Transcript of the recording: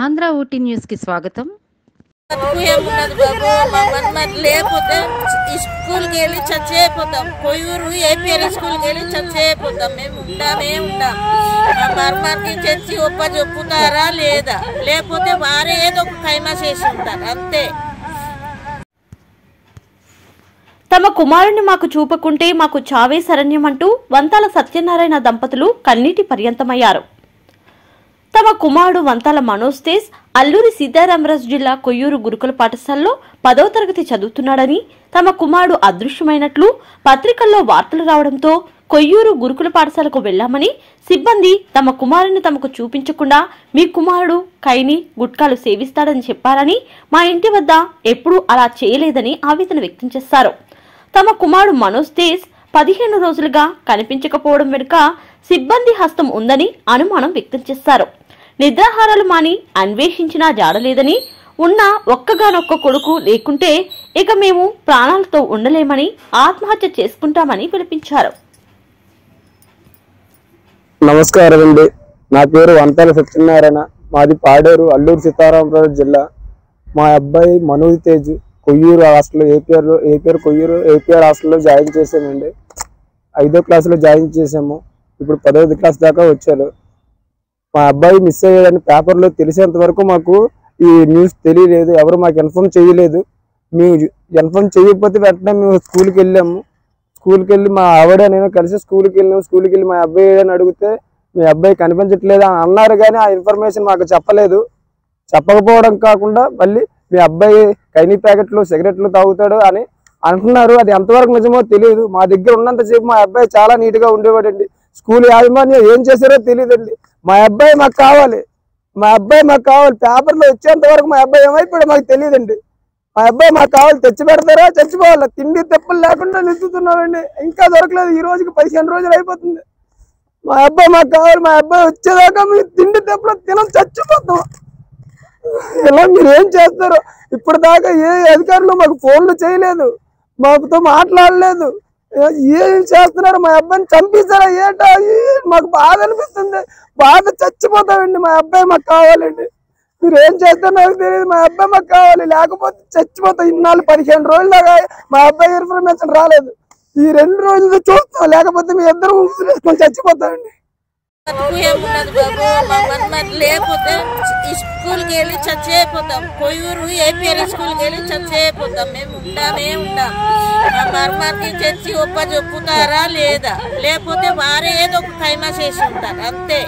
ఆంధ్ర ఊటీ న్యూస్కి స్వాగతం. లేకపోతే స్కూల్కి వెళ్ళి చచ్చిపోతాం. కొయ్యూరు ఏపీఎల్ స్కూల్కి వెళ్ళి చచ్చిపోతాం. మేము ఉంటాం. మా మర్మానికి చచ్చి ఒప్ప చెప్పుతారా లేదా, లేకపోతే వారే ఏదో ఒక ఖైమా చేసి ఉంటారు అంతే. తమ కుమారుని మాకు చూపకుంటే మాకు చావే శరణ్యమంటూ వంతాల సత్యనారాయణ దంపతులు కన్నీటి పర్యంతమయ్యారు. తమ కుమారుడు వంతాల మనోజ్ తేజ్ అల్లూరి సీతారామరాజు జిల్లా కొయ్యూరు గురుకుల పాఠశాలలో 10వ తరగతి చదువుతున్నాడని, తమ కుమారుడు అదృశ్యమైనట్లు పత్రికల్లో వార్తలు రావడంతో కొయ్యూరు గురుకుల పాఠశాలకు వెళ్లామని, సిబ్బంది తమ కుమారుని తమకు చూపించకుండా మీ కుమారుడు ఖైనీ గుట్కాలు సేవిస్తాడని చెప్పారని, మా ఇంటి వద్ద ఎప్పుడూ అలా చేయలేదని ఆవేదన వ్యక్తం చేశారు. తమ కుమారుడు మనోజ్ తేజ్ 15 రోజులుగా కనిపించకపోవడం వెనుక సిబ్బంది హస్తం ఉందని అనుమానం వ్యక్తం చేశారు. నిద్రాహారాలు మాని అన్వేషించినా జాడలేదని, ఉన్న ఒక్కగానొక్క కొడుకు లేకుంటే ఇక మేము ప్రాణాలతో ఉండలేమని ఆత్మహత్య చేసుకుంటామని పిలిపించారు. నమస్కారం అండి. నా పేరు వంతాల సత్యనారాయణ. మాది పాడేరు, అల్లూరు సీతారామరాజు జిల్లా. మా అబ్బాయి మనోజ్ తేజ్ కొయ్యూరు హాస్టల్లో ఏపీఆర్ హాస్టల్లో జాయిన్ చేశానండి. 5వ క్లాసులో జాయిన్ చేసాము. ఇప్పుడు 10వ క్లాస్ దాకా వచ్చారు. మా అబ్బాయి మిస్ అయ్యాడని పేపర్లో తెలిసేంత వరకు మాకు ఈ న్యూస్ తెలియలేదు. ఎవరు మాకు ఇన్ఫార్మ్ చేయలేదు. మేము ఇన్ఫార్మ్ చేయకపోతే వెంటనే మేము స్కూల్కి వెళ్ళాము. స్కూల్కి వెళ్ళి మా ఆవిడ నేను కలిసి స్కూల్కి వెళ్ళి మా అబ్బాయి ఏడని అడిగితే మీ అబ్బాయి కనిపించట్లేదు అని అన్నారు. కానీ ఆ ఇన్ఫర్మేషన్ మాకు చెప్పలేదు. చెప్పకపోవడం కాకుండా మళ్ళీ మీ అబ్బాయి ఖైనీ ప్యాకెట్లు సిగరెట్లు తాగుతాడు అని అంటున్నారు. అది ఎంతవరకు నిజమో తెలియదు. మా దగ్గర ఉన్నంతసేపు మా అబ్బాయి చాలా నీట్గా ఉండేవాడండి. స్కూల్ యాజమాన్యం ఏం చేశారో తెలియదండి. మా అబ్బాయి మాకు కావాలి. పేపర్లో వచ్చేంత వరకు మా అబ్బాయి ఏమైపోయాడో మాకు తెలియదండి. మా అబ్బాయి మాకు కావాలి. తెచ్చి పెడతారా, చచ్చిపోవాలి. తిండి తెప్పలు లేకుండా నిలుస్తున్నామండి. ఇంకా దొరకలేదు. ఈ రోజుకి 15 రోజులు అయిపోతుంది. మా అబ్బాయి మాకు కావాలి. మా అబ్బాయి వచ్చేదాకా మేము తిండి తెప్పలు చచ్చిపోతాం. ఇలా మీరు ఏం చేస్తారు? ఇప్పుడు దాకా ఏ అధికారులు మాకు ఫోన్లు చేయలేదు, మాతో మాట్లాడలేదు. ఏం చేస్తున్నారు? మా అబ్బాయిని చంపేశారా ఏంటో మాకు బాధ అనిపిస్తుంది. బాధ చచ్చిపోతామండి. మా అబ్బాయి మాకు కావాలండి. మీరు ఏం చేస్తారో నాకు తెలియదు. మా అబ్బాయి మాకు కావాలి, లేకపోతే చచ్చిపోతాం. ఇన్నాళ్ళు 15 రోజుల దాకా మా అబ్బాయి ఇన్ఫర్మేషన్ రాలేదు. ఈ 2 రోజులు చూస్తాం, లేకపోతే మీ ఇద్దరు ఊసులేసుకొని చచ్చిపోతామండి. లేకపోతే స్కూల్కి వెళ్ళి చచ్చిపోతాం. కొయ్యూరు ఏపీఎల్ స్కూల్కి వెళ్ళి చచ్చిపోతాం. మేము ఉంటాం. మా మర్మానికి చచ్చి ఒప్ప చెప్పుతారా లేదా, లేకపోతే వారే ఏదో ఒక ఖైమా చేసి ఉంటారు అంతే.